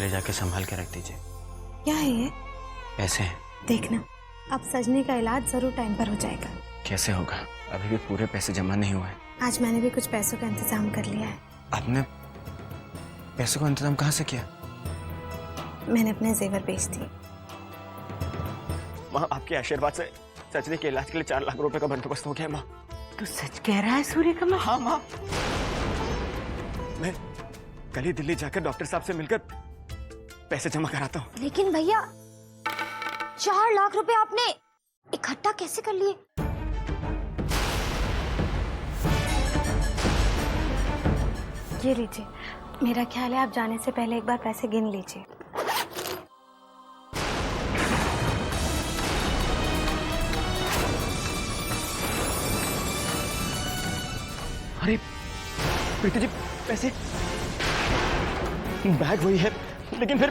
ले जाके संभाल के रख दीजिए। क्या है ये? पैसे हैं। देखना, अब सजनी का इलाज जरूर टाइम पर हो जाएगा। कैसे होगा? अभी भी पूरे पैसे जमा नहीं हुए। आज मैंने भी कुछ पैसों का इंतजाम कर लिया है। आपने पैसों का इंतजाम कहाँ से किया? मैंने अपने जेवर बेच दिए। माँ, आपके आशीर्वाद से सजनी के इलाज के लिए 4 लाख रुपए का बंदोबस्त हो गया। माँ, तू सच कह रहा है सूर्यकमल? हाँ माँ, मैं कल ही दिल्ली जाकर डॉक्टर साहब से मिलकर पैसे जमा कराता हूँ। लेकिन भैया 4 लाख रुपए आपने इकट्ठा कैसे कर लिए? ये लीजिए, मेरा ख्याल है आप जाने से पहले एक बार पैसे गिन लीजिए। अरे प्रीति जी, पैसे बैग वही है, लेकिन फिर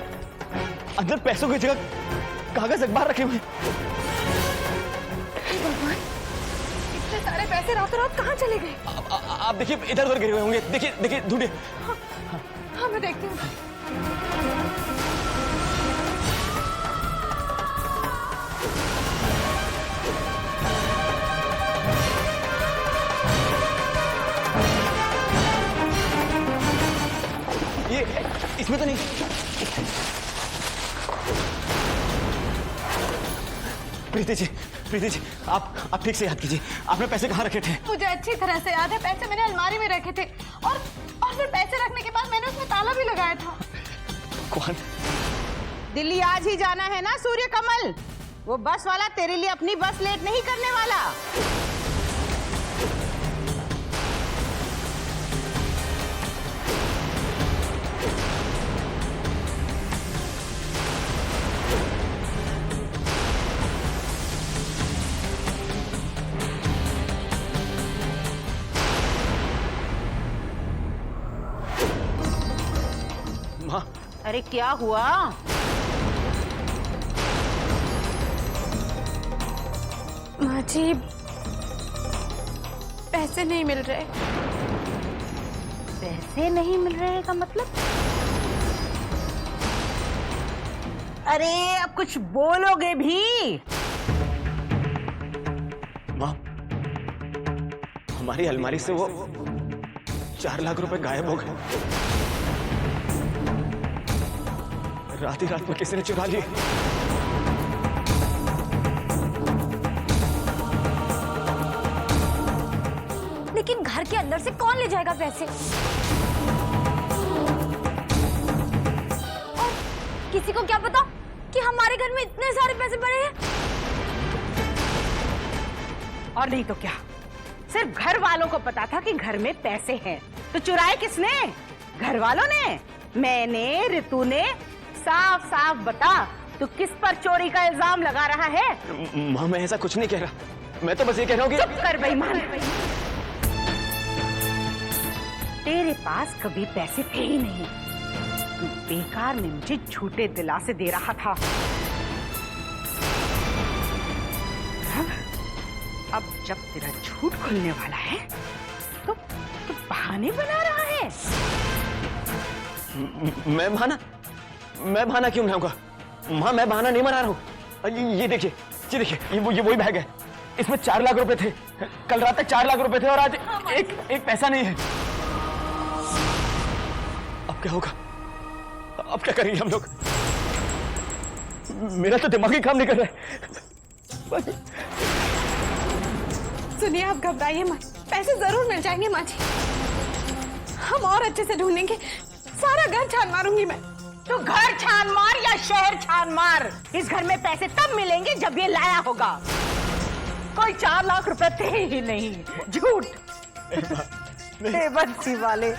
अंदर पैसों की जगह कागज अखबार रखे हुए। भगवान, इतने सारे पैसे रातों रात कहाँ चले गए? आप देखिए, इधर उधर गिरे हुए होंगे। देखिए देखिए, ढूंढिए। हाँ मैं देखती हूँ। ये इसमें तो नहीं। प्रीति जी, आप ठीक से याद कीजिए, आपने पैसे कहाँ रखे थे? मुझे अच्छी तरह से याद है, पैसे मैंने अलमारी में रखे थे और फिर पैसे रखने के बाद मैंने उसमें ताला भी लगाया था। कौन? दिल्ली आज ही जाना है ना सूर्यकमल? वो बस वाला तेरे लिए अपनी बस लेट नहीं करने वाला। माँ, अरे क्या हुआ? माँ जी, पैसे नहीं मिल रहे। पैसे नहीं मिल रहे का मतलब? अरे अब कुछ बोलोगे भी? माँ, हमारी अलमारी से वो 4 लाख रुपए गायब हो गए। रात ही रात में किसी ने चुरा लिए। लेकिन घर के अंदर से कौन ले जाएगा पैसे? और किसी को क्या पता कि हमारे घर में इतने सारे पैसे पड़े हैं? और नहीं तो क्या, सिर्फ घर वालों को पता था कि घर में पैसे हैं। तो चुराए किसने? घर वालों ने? मैंने, रितु ने? साफ साफ बता, तू किस पर चोरी का इल्जाम लगा रहा है? माँ, मैं ऐसा कुछ नहीं कह रहा, मैं तो बस ये कह रहा हूँ कि... चुप कर बेईमान। तेरे पास कभी पैसे थे ही नहीं, तू बेकार में मुझे झूठे दिलासे दे रहा था। अब जब तेरा झूठ खुलने वाला है तो बहाने बना रहा है। मैं बहाना क्यों बनाऊंगा? माँ, मैं बहाना नहीं बना रहा हूँ। ये देखिए, ये वही बैग है। इसमें 4 लाख रुपए थे। कल रात तक 4 लाख रुपए थे और आज एक पैसा नहीं है। अब क्या होगा? अब क्या करेंगे हम लोग? मेरा तो दिमाग ही काम नहीं कर रहा है। सुनिए, आप घबराइए मत, पैसे जरूर मिल जाएंगे माँ जी। हम और अच्छे से ढूंढेंगे, सारा घर छान मारूंगी मैं। तो घर छान मार या शहर छान मार, इस घर में पैसे तब मिलेंगे जब ये लाया होगा। कोई 4 लाख रुपए थे ही नहीं, झूठ। बंसी वाले,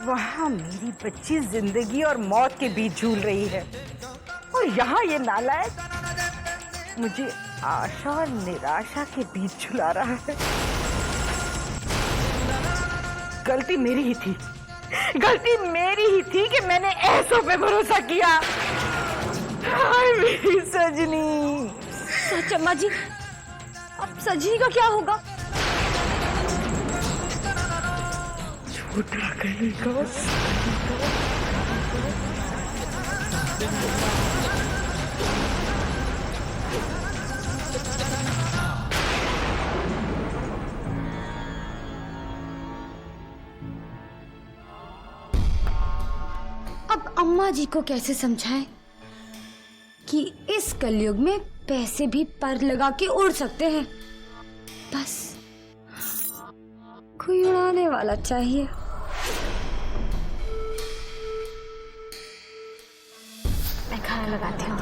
वहां मेरी बच्ची जिंदगी और मौत के बीच झूल रही है और यहाँ ये नालायक मुझे आशा और निराशा के बीच झुला रहा है। गलती मेरी ही थी, गलती मेरी ही थी कि मैंने ऐसों पे भरोसा किया। हाय मेरी सजनी। सच अम्मा जी, अब सजनी का क्या होगा? झूठा कहीं का। अब अम्मा जी को कैसे समझाएं कि इस कलयुग में पैसे भी पर लगा के उड़ सकते हैं। बस कोई उड़ाने वाला चाहिए। मैं खाना लगाती हूँ।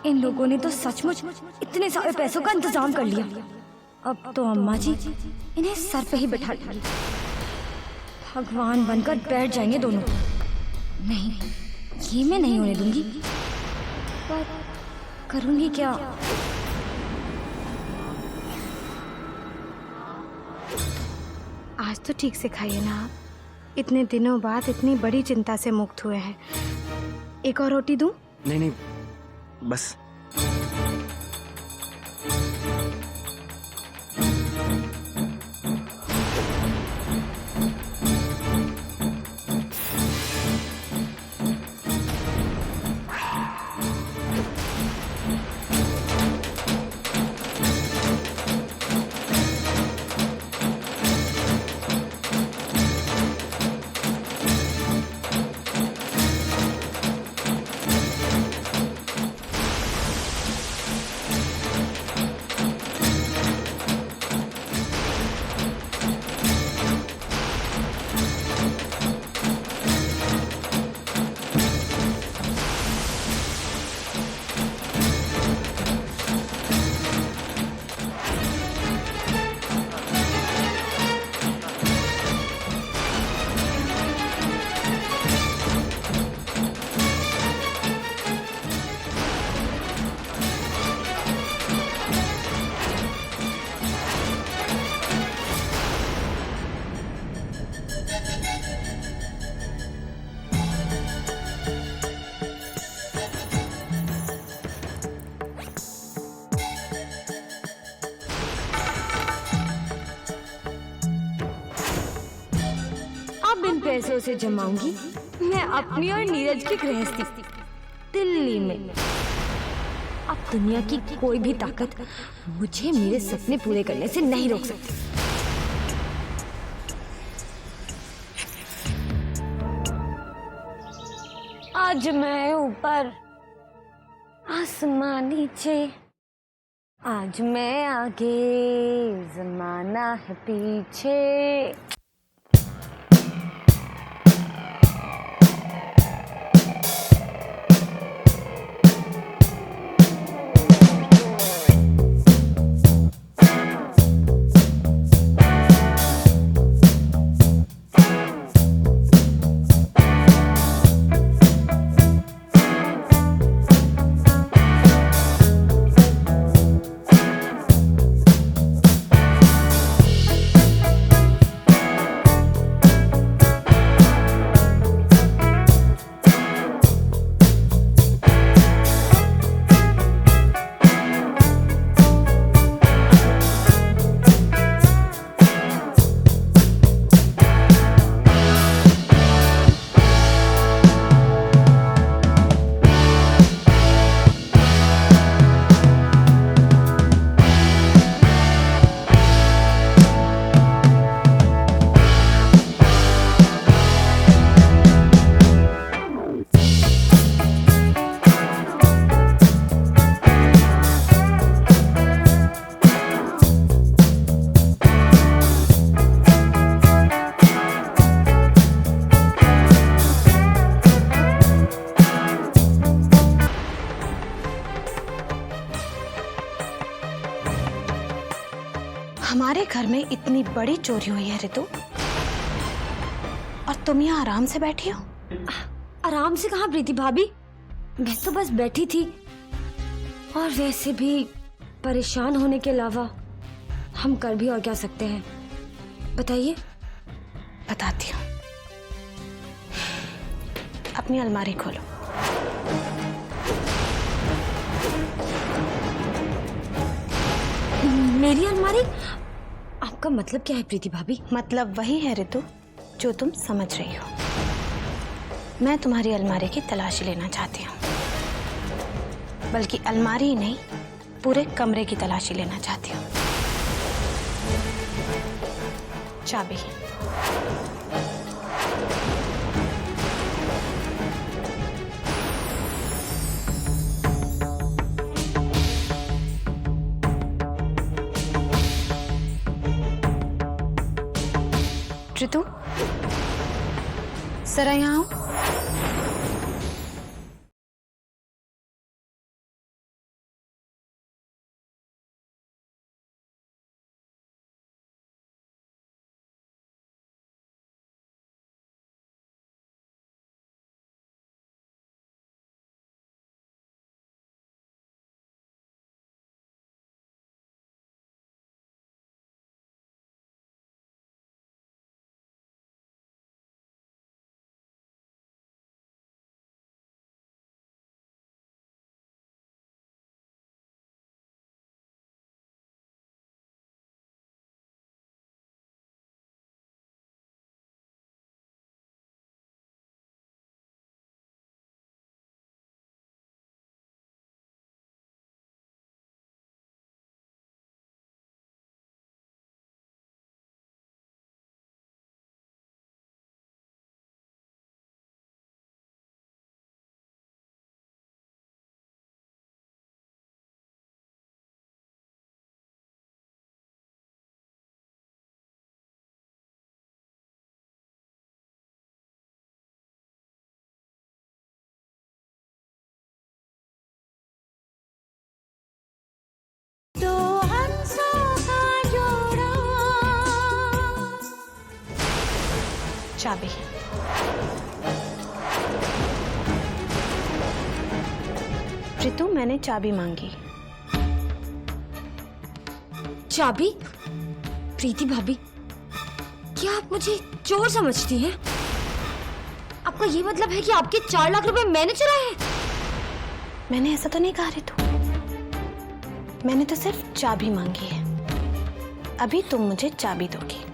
इन लोगों ने तो सचमुच इतने सारे पैसों का इंतजाम कर लिया। अब तो अम्मा जी इन्हें सर पे ही बैठा लेंगी। भगवान बनकर बैठ जाएंगे दोनों। नहीं, ये मैं नहीं होने दूंगी। पर करूंगी क्या? आज तो ठीक से खाइए ना आप। इतने दिनों बाद इतनी बड़ी चिंता से मुक्त हुए हैं। एक और रोटी दूं? नहीं नहीं, बस। पैसों से जमाऊंगी मैं अपनी और नीरज की गृहस्थी दिल्ली में। अब दुनिया की कोई भी ताकत मुझे मेरे सपने पूरे करने से नहीं रोक सकती। आज मैं ऊपर आसमान नीचे, आज मैं आगे जमाना है पीछे। हमारे घर में इतनी बड़ी चोरी हुई है रितु, और तुम यहाँ आराम से बैठी हो। आराम से कहाँ प्रीति भाभी, मैं तो बस बैठी थी। और वैसे भी परेशान होने के अलावा हम कर भी और क्या सकते हैं, बताइए। बताती हूँ, अपनी अलमारी खोलो। मेरी अलमारी? आपका मतलब क्या है प्रीति भाभी? मतलब वही है रितु जो तुम समझ रही हो। मैं तुम्हारी अलमारी की तलाशी लेना चाहती हूँ, बल्कि अलमारी ही नहीं, पूरे कमरे की तलाशी लेना चाहती हूँ। चाबी। ऋतु, जरा यहाँ आओ। चाबी। ऋतु, मैंने चाबी मांगी। चाबी? प्रीति भाभी, क्या आप मुझे चोर समझती हैं? आपका ये मतलब है कि आपके 4 लाख रुपए मैंने चुराए हैं? मैंने ऐसा तो नहीं कहा ऋतु, मैंने तो सिर्फ चाबी मांगी है। अभी तुम मुझे चाबी दोगी।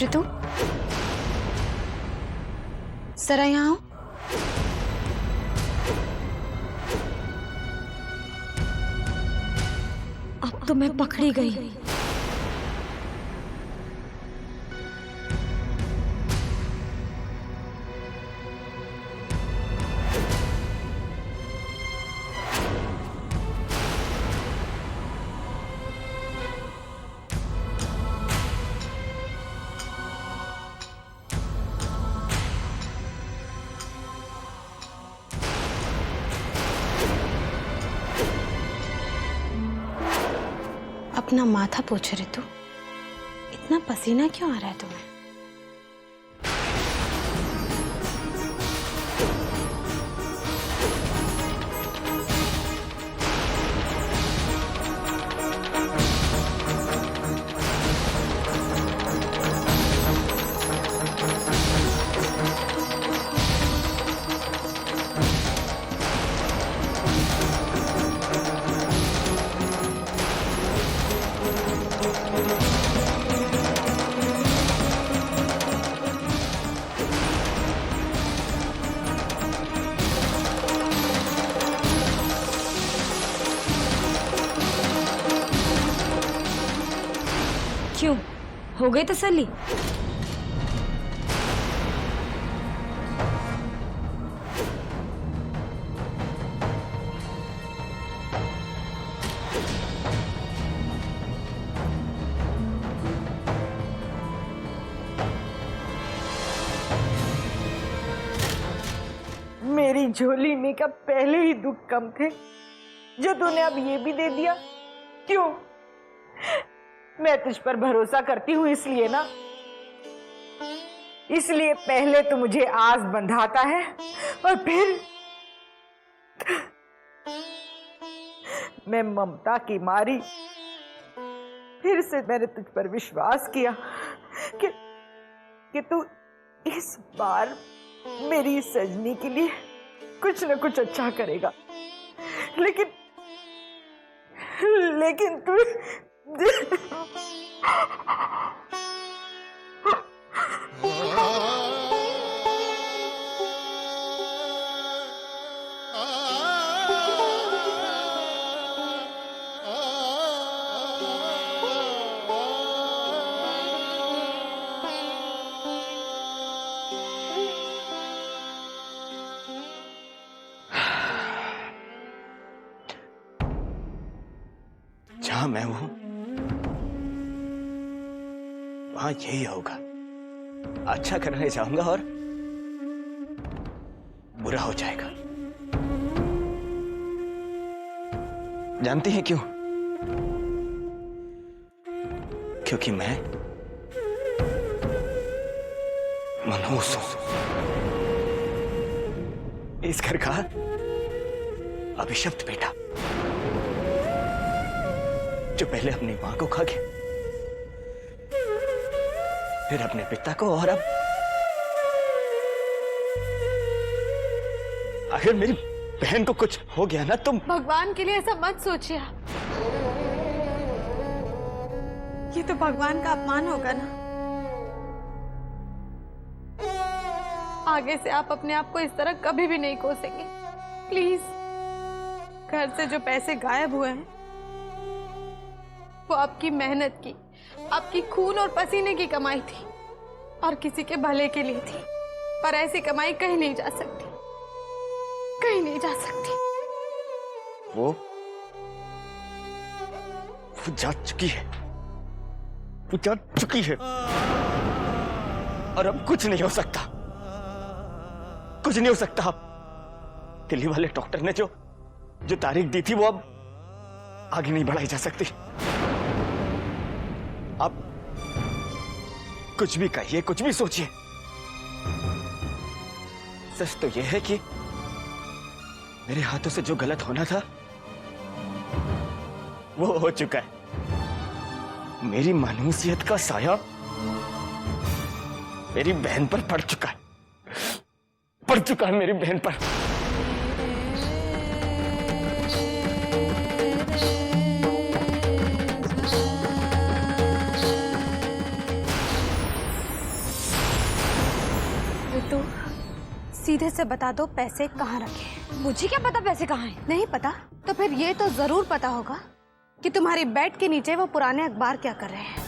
ऋतु, जरा यहाँ आओ। अब तो मैं पकड़ी गई। अपना माथा पोछो ऋतु, इतना पसीना क्यों आ रहा है तुम्हें? क्यों, हो गई तसल्ली? मेरी झोली में का पहले ही दुख कम थे, जो तूने अब ये भी दे दिया। क्यों? मैं तुझ पर भरोसा करती हूँ इसलिए ना। इसलिए पहले तो मुझे आस बंधाता है और फिर मैं ममता की मारी फिर से मैंने तुझ पर विश्वास किया कि तू इस बार मेरी सजनी के लिए कुछ न कुछ अच्छा करेगा। लेकिन तू जहां मैं हूं वहां यही होगा। अच्छा करने जाऊंगा और बुरा हो जाएगा। जानती हैं क्यों? क्योंकि मैं मनहूस हूं, इस घर का अभिशप्त बेटा, जो पहले अपनी मां को खा गया, फिर अपने पिता को, और अब अगर मेरी बहन को कुछ हो गया ना, तुम भगवान के लिए ऐसा मत सोचिए। ये तो भगवान का अपमान होगा ना। आगे से आप अपने आप को इस तरह कभी भी नहीं कोसेंगे, प्लीज। घर से जो पैसे गायब हुए हैं वो आपकी मेहनत की, आपकी खून और पसीने की कमाई थी और किसी के भले के लिए थी। पर ऐसी कमाई कहीं नहीं जा सकती, कहीं नहीं जा सकती। वो जा चुकी है, वो जा चुकी है, और अब कुछ नहीं हो सकता, कुछ नहीं हो सकता। अब दिल्ली वाले डॉक्टर ने जो तारीख दी थी वो अब आगे नहीं बढ़ाई जा सकती। अब कुछ भी कहिए, कुछ भी सोचिए, सच तो यह है कि मेरे हाथों से जो गलत होना था वो हो चुका है। मेरी मानूसियत का साया मेरी बहन पर पड़ चुका है, पड़ चुका है मेरी बहन पर। तो सीधे से बता दो पैसे कहाँ रखे। मुझे क्या पता पैसे कहाँ हैं? नहीं पता तो फिर ये तो जरूर पता होगा कि तुम्हारी बेड के नीचे वो पुराने अखबार क्या कर रहे हैं।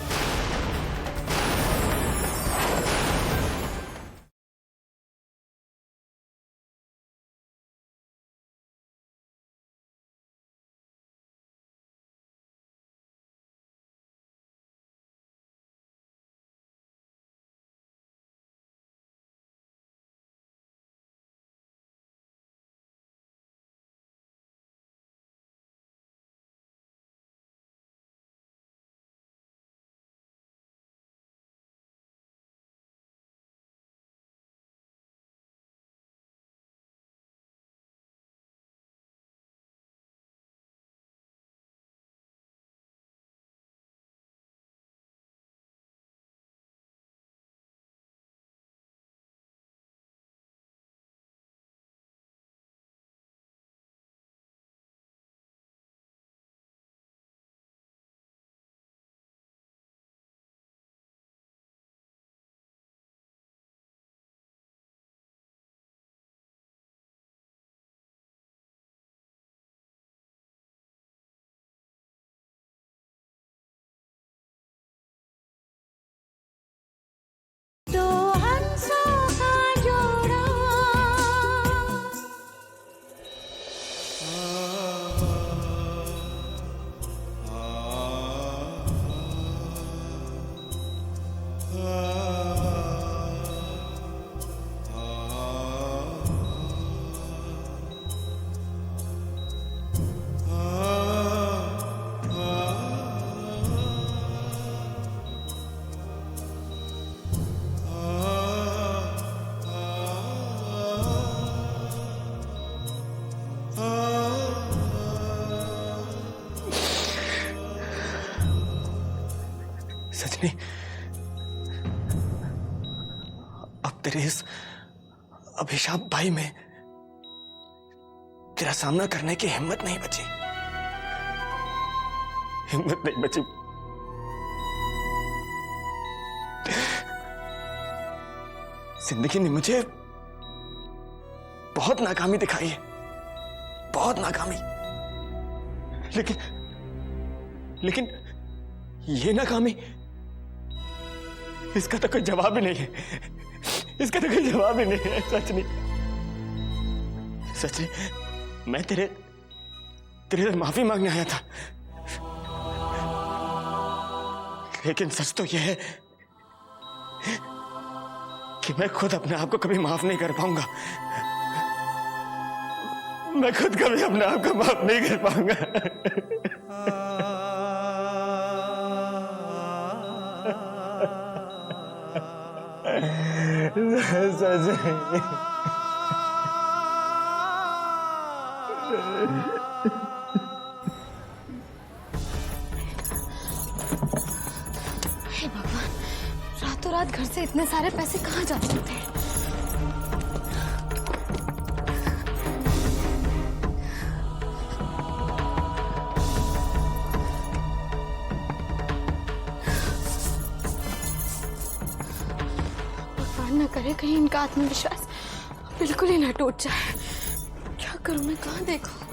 सजनी, अब तेरे इस अभिशाप भाई में तेरा सामना करने की हिम्मत नहीं बची, हिम्मत नहीं बची। जिंदगी ने मुझे बहुत नाकामी दिखाई है, बहुत नाकामी, लेकिन ये नाकामी, इसका तो कोई जवाब ही नहीं है, इसका तो कोई जवाब ही नहीं है। सच नहीं, मैं तेरे से माफी मांगने आया था, लेकिन सच तो यह है कि मैं खुद अपने आप को कभी माफ नहीं कर पाऊंगा, मैं खुद कभी अपने आप को माफ नहीं कर पाऊंगा। हे भगवान, रातों रात घर से इतने सारे पैसे कहाँ जा सकते हैं? भगवान न करे कहीं इनका आत्मविश्वास बिल्कुल ही न टूट जाए। क्या करूं मैं, कहाँ देखूं?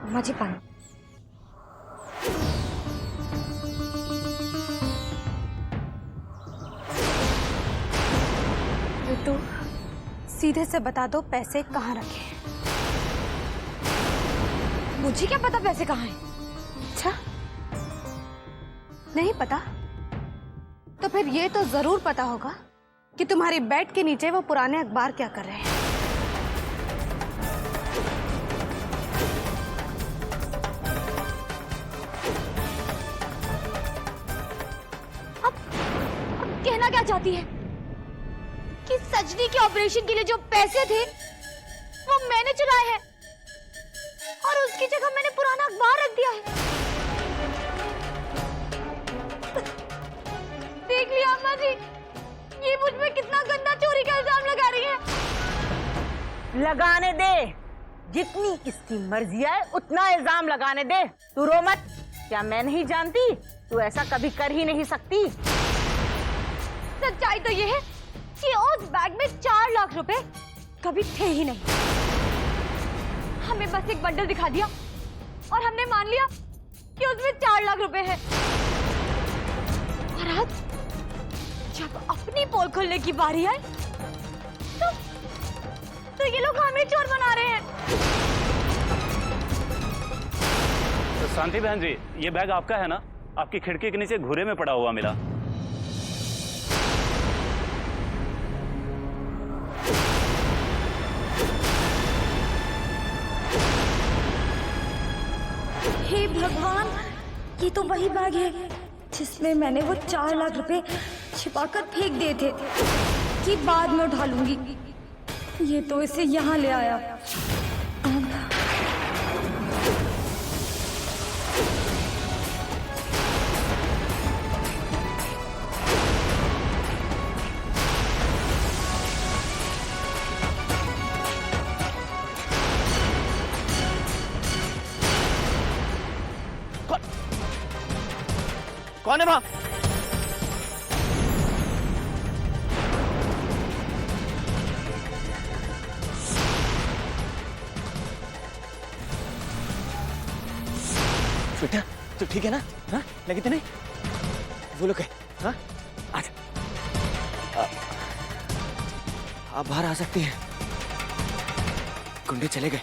अम्मा जी पानी। तो सीधे से बता दो पैसे कहाँ रखे हैं? मुझे क्या पता पैसे कहाँ हैं? अच्छा, नहीं पता? तो फिर ये तो जरूर पता होगा कि तुम्हारी बेड के नीचे वो पुराने अखबार क्या कर रहे हैं। कहना क्या चाहती है कि सजनी के ऑपरेशन के लिए जो पैसे थे वो मैंने चुराए हैं और उसकी जगह मैंने पुराना अखबार रख दिया है। देख लिया अम्मा जी, ये मुझ पे कितना गंदा चोरी का इल्जाम लगा रही है। लगाने दे, जितनी इसकी मर्जी है उतना इल्जाम लगाने दे। तू रो मत, क्या मैं नहीं जानती? तू ऐसा कभी कर ही नहीं सकती। सच्चाई तो ये है कि उस बैग में 4 लाख रुपए कभी थे ही नहीं। हमें बस एक बंडल दिखा दिया और हमने मान लिया कि उसमें 4 लाख रुपए हैं। और आज जब अपनी पोल खोलने की बारी आई तो ये लोग हमें चोर बना रहे हैं। तो शांति बहन जी, ये बैग आपका है ना? आपकी खिड़की के नीचे घूरे में पड़ा हुआ मिला। हे भगवान, ये तो वही बैग है जिसमें मैंने वो 4 लाख रुपए छिपाकर फेंक दिए थे कि बाद में उठा लूंगी। ये तो इसे यहाँ ले आया। कौन है वहां? बेटा तू ठीक है ना? हाँ, लगी तो नहीं? वो लोग है? हाँ, आजा। आप बाहर आ सकती हैं। गुंडे चले गए।